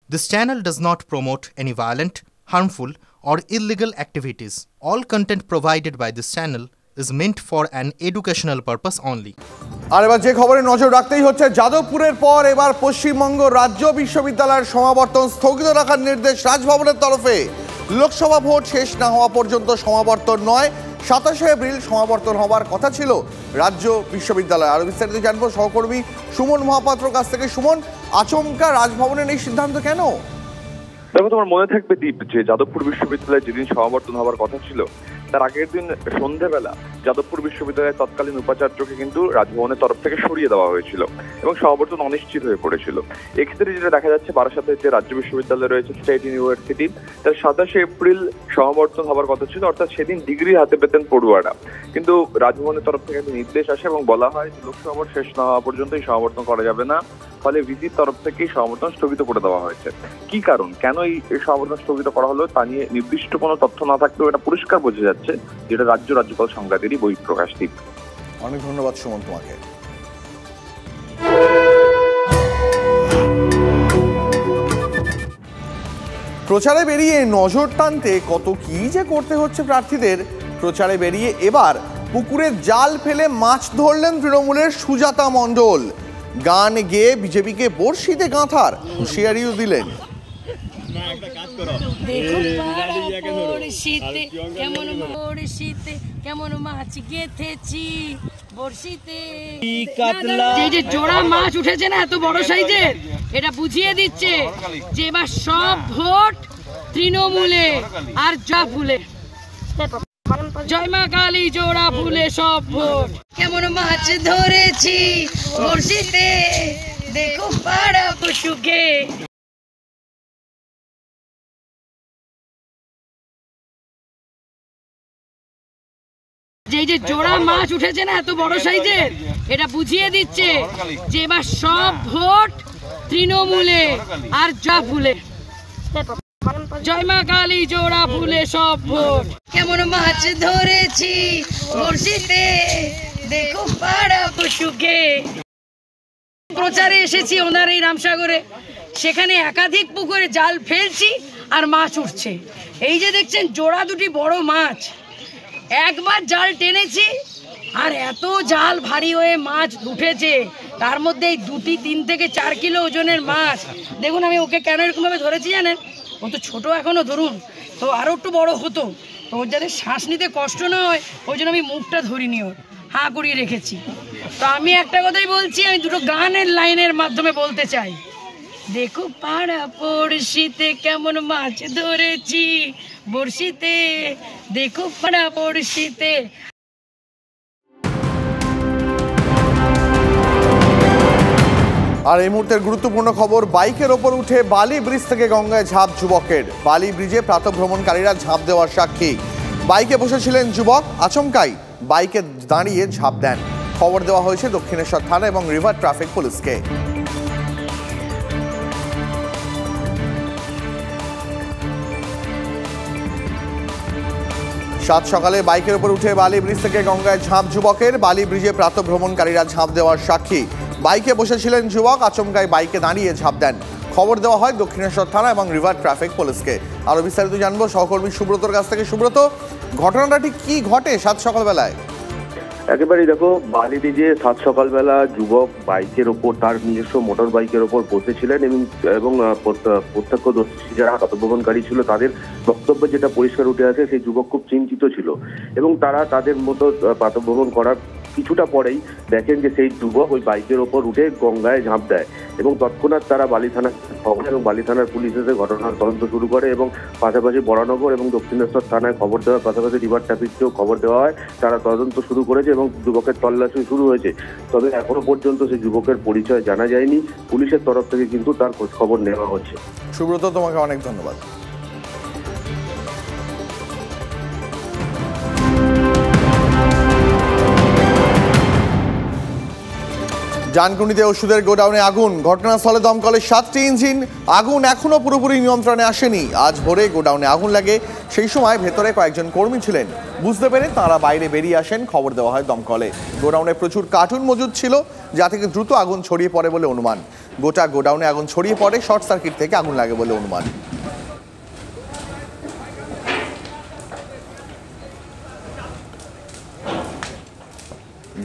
This channel does not promote any violent, harmful, or illegal activities. All content provided by this channel is meant for an educational purpose only. আর এবার যে খবরে নজর রাখতেই হচ্ছে, যাদবপুরের পর এবার পশ্চিমবঙ্গ রাজ্য বিশ্ববিদ্যালয়ের সমাবর্তন স্থগিত রাখার নির্দেশ রাজভবনের তরফে। লোকসভা ভোট শেষ না হওয়া পর্যন্ত সমাবর্তন নয়, 27 এপ্রিল সমাবর্তন হওয়ার কথা ছিল রাজ্য বিশ্ববিদ্যালয়। আরো বিস্তারিত জানবো সহকর্মী সুমন মহাপাত্রর কাছ থেকে। সুমন, আচমকা রাজভবনের এই সিদ্ধান্ত কেন? দেখো, তোমার মনে থাকবে দীপ যে যাদবপুর বিশ্ববিদ্যালয়ে যেদিন সমাবর্তন হওয়ার কথা ছিল তার আগের দিন সন্ধ্যাবেলা যাদবপুর বিশ্ববিদ্যালয়ের তৎকালীন উপাচার্যকে কিন্তু রাজভবনের তরফ থেকে সরিয়ে দেওয়া হয়েছিল এবং সমাবর্তন অনিশ্চিত হয়ে পড়েছিল। এক্ষেত্রে যেটা দেখা যাচ্ছে, বারাসাতের যে রাজ্য বিশ্ববিদ্যালয় রয়েছে স্টেট ইউনিভার্সিটি, তার 27 এপ্রিল সমাবর্তন হওয়ার কথা ছিল, অর্থাৎ সেদিন ডিগ্রি হাতে পেতেন পড়ুয়ারা। কিন্তু রাজভবনের তরফ থেকে একটা নির্দেশ আসে এবং বলা হয় যে লোকসভা ভোট শেষ না হওয়া পর্যন্ত এই সমাবর্তন করা যাবে না। ফলে ভিসির তরফ থেকে সমাবর্তন স্থগিত করে দেওয়া হয়েছে। কি কারণ, কেন এই সমাবর্তন স্থগিত করা হলো তা নিয়ে নির্দিষ্ট কোনো তথ্য না থাকলেও এটা পরিষ্কার বোঝা যাচ্ছে যেটা রাজ্যপাল সংঘাতেরই বহিঃপ্রকাশ। দ্বীপ, অনেক ধন্যবাদ সুমন তোমাকে। প্রচারে বেরিয়ে নজর টানতে কত কি যে করতে হচ্ছে প্রার্থীদের। প্রচারে বেরিয়ে এবার পুকুরে জাল ফেলে মাছ ধরলেন তৃণমূলের সুজাতা মণ্ডল। গান গেয়ে বিজেপিকে বড়শিতে গাঁথার হুঁশিয়ারিও দিলেন। কেমন মাছ গেথেছি বড়শিতে, এই যে জোড়া মাছ উঠেছে না এত বড় সাইজের, এটা বুঝিয়ে দিচ্ছে যে এবার সব ভোট তৃণমূলে আর যা ফুলে। জয় মা কালী, জোড়া ফুলে সব ভোট। কেমন মাছ ধরেছি বড়শিতে, দেখো পাড়া পশুকে। যে জোড়া মাছ উঠেছে না এত বড় সাইজের, এটা বুঝিয়ে দিচ্ছে যে এবার সব ভোট তৃণমূলে আর যা ফুলে। জয় মা কালী, জোড়া ফুলে সব ভোট। কেমন মাছ ধরেছি বড়শিতে, দেখো পাড়া পশুকে। প্রচারে এসেছি ওনার এই রামসাগরে, সেখানে একাধিক পুকুরে জাল ফেলছি আর মাছ উঠছে। এই যে দেখছেন জোড়া দুটি বড় মাছ, একবার জাল টেনেছি আর এত জাল ভারী হয়ে মাছ উঠেছে, তার মধ্যে এই 3 থেকে 4 কিলো ওজনের মাছ। দেখুন আমি ওকে কেন এরকম ভাবে ধরেছি জানেন? ও তো ছোট এখনো, ধরুন তো আরো একটু বড় হতো, তো ওর যাতে শ্বাস নিতে কষ্ট না হয় ওই জন্য আমি মুখটা ধরিনি, ওর হাঁ করিয়ে রেখেছি। তো আমি একটা কথাই বলছি, আমি দুটো গানের লাইনের মাধ্যমে বলতে চাই। দেখো পাড়া পড়শিতে কেমন মাছ ধরেছি বড়শিতে, দেখো পাড়া পড়শিতে। আর এই মুহূর্তের গুরুত্বপূর্ণ খবর, বাইকের ওপর উঠে বালি ব্রিজ থেকে গঙ্গায় ঝাঁপ যুবকের। বালি ব্রিজে প্রাতঃভ্রমণকারীরা ঝাঁপ দেওয়ার সাক্ষী। বাইকে বসেছিলেন যুবক, আচমকাই বাইকে দাঁড়িয়ে ঝাঁপ দেন। খবর দেওয়া হয়েছে দক্ষিণেশ্বর থানা এবং রিভার ট্রাফিক পুলিশকে। সাত সকালে বাইকের উপর উঠে বালি ব্রিজ থেকে গঙ্গায় ঝাঁপ যুবকের। বালি ব্রিজে প্রাতঃভ্রমণকারীরা ঝাঁপ দেওয়ার সাক্ষী। বাইকে বসেছিলেন যুবক, আচমকাই বাইকে দাঁড়িয়ে ঝাঁপ দেন। খবর দেওয়া হয় দক্ষিণেশ্বর থানা এবং রিভার ট্রাফিক পুলিশকে। আরো বিস্তারিত জানবো সহকর্মী সুব্রতর কাছ থেকে। সুব্রত, ঘটনাটা ঠিক কি ঘটে সাত সকালবেলায়? একেবারেই দেখো, বালি ব্রিজে সাত সকালবেলা যুবক বাইকের ওপর, তার নিজস্ব মোটর বাইকের ওপর বসেছিলেন এবং প্রত্যক্ষদর্শী যারা প্রাতঃভ্রমণকারী ছিল তাদের বক্তব্য যেটা পরিষ্কার উঠে আসে, সেই যুবক খুব চিন্তিত ছিল এবং তারা তাদের মতো প্রাতঃভ্রমণ করার কিছুটা পরেই দেখেন যে সেই যুবক ওই বাইকের ওপর উঠে গঙ্গায় ঝাঁপ দেয় এবং তৎক্ষণাৎ তারা বালি থানার খবর এবং বালি থানার পুলিশ এসে ঘটনার তদন্ত শুরু করে এবং পাশাপাশি বরানগর এবং দক্ষিণেশ্বর থানায় খবর দেওয়ার পাশাপাশি রিভার ট্রাফিককেও খবর দেওয়া হয়। তারা তদন্ত শুরু করেছে এবং যুবকের তল্লাশি শুরু হয়েছে। তবে এখনো পর্যন্ত সেই যুবকের পরিচয় জানা যায়নি। পুলিশের তরফ থেকে কিন্তু তার খোঁজ খবর নেওয়া হচ্ছে। সুব্রত, তোমাকে অনেক ধন্যবাদ। ডানকুনিতে ওষুধের গোডাউনে আগুন। ঘটনাস্থলে দমকলের 7টি ইঞ্জিন। আগুন এখনো পুরোপুরি নিয়ন্ত্রণে আসেনি। আজ ভোরে গোডাউনে আগুন লাগে, সেই সময় ভেতরে কয়েকজন কর্মী ছিলেন। বুঝতে পেরে তাঁরা বাইরে বেরিয়ে আসেন। খবর দেওয়া হয় দমকলে। গোডাউনে প্রচুর কার্টুন মজুদ ছিল, যা থেকে দ্রুত আগুন ছড়িয়ে পড়ে বলে অনুমান। গোটা গোডাউনে আগুন ছড়িয়ে পড়ে, শর্ট সার্কিট থেকে আগুন লাগে বলে অনুমান।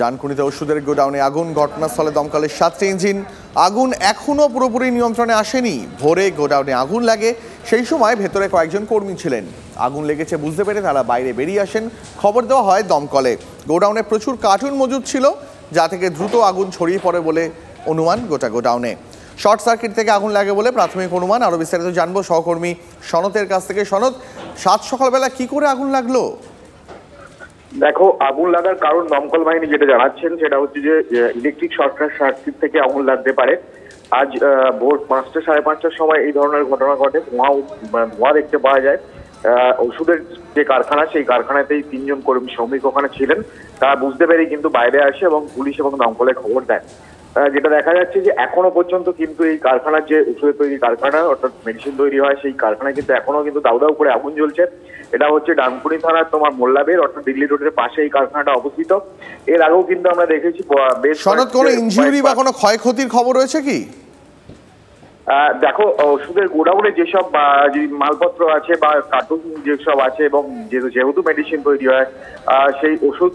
ডানকুনিতে ওষুধের গোডাউনে আগুন, ঘটনাস্থলে দমকলের 7টি ইঞ্জিন। আগুন এখনো পুরোপুরি নিয়ন্ত্রণে আসেনি। ভোরে গোডাউনে আগুন লাগে, সেই সময় ভেতরে কয়েকজন কর্মী ছিলেন। আগুন লেগেছে বুঝতে পেরে তারা বাইরে বেরিয়ে আসেন, খবর দেওয়া হয় দমকলে। গোডাউনে প্রচুর কার্টুন মজুদ ছিল, যা থেকে দ্রুত আগুন ছড়িয়ে পড়ে বলে অনুমান গোটা গোডাউনে। শর্ট সার্কিট থেকে আগুন লাগে বলে প্রাথমিক অনুমান। আরও বিস্তারিত জানবো সহকর্মী সনতের কাছ থেকে। সনত, সাত সকালবেলা কি করে আগুন লাগলো? দেখো, আগুন লাগার কারণ দমকল বাহিনী যেটা জানাচ্ছেন সেটা হচ্ছে যে ইলেকট্রিক শর্ট সার্কিট থেকে আগুন লাগতে পারে। আজ ভোর 5টা সাড়ে 5টার সময় এই ধরনের ঘটনা ঘটে। ধোঁয়া দেখতে পাওয়া যায়। ওষুধের যে কারখানা, সেই কারখানাতেই 3জন কর্মী শ্রমিক ওখানে ছিলেন। তারা বুঝতে পেরে কিন্তু বাইরে আসে এবং পুলিশ এবং দমকলে খবর দেয়। যেটা দেখা যাচ্ছে যে এখনো পর্যন্ত কিন্তু এই কারখানার যে ওষুধের তৈরি কারখানা, অর্থাৎ মেডিসিন তৈরি হয়, সেই কারখানায় কিন্তু এখনো কিন্তু দাউ দাউ করে আগুন জ্বলছে। এটা হচ্ছে ডানকুনি থানার তোমার মোল্লাবের অর্থাৎ দিল্লি রোডের পাশে এই কারখানাটা অবস্থিত। এর আগেও কিন্তু আমরা দেখেছি বেশ। সনদ, কোনো ইনজুরি বা কোনো ক্ষয়ক্ষতির খবর রয়েছে কি? দেখো, ওষুধের গোডাউনে যেসব মালপত্র আছে বা কার্টুন যেসব আছে এবং যেহেতু মেডিসিন তৈরি হয়, সেই ওষুধ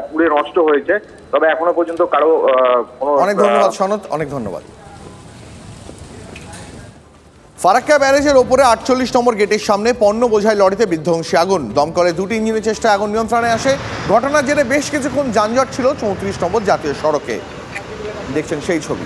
পুড়ে নষ্ট হয়েছে। তবে এখনো পর্যন্ত কারো অনেক ধন্যবাদ সনদ, অনেক ধন্যবাদ। ফারাক্কা ব্যারেজের ওপরে 48 নম্বর গেটের সামনে পণ্য বোঝাই লরিতে বিধ্বংসী আগুন। দমকলে 2টি ইঞ্জিনের চেষ্টায় আগুন নিয়ন্ত্রণে আসে। ঘটনার জেরে বেশ কিছুক্ষণ যানজট ছিল 34 নম্বর জাতীয় সড়কে। দেখছেন সেই ছবি।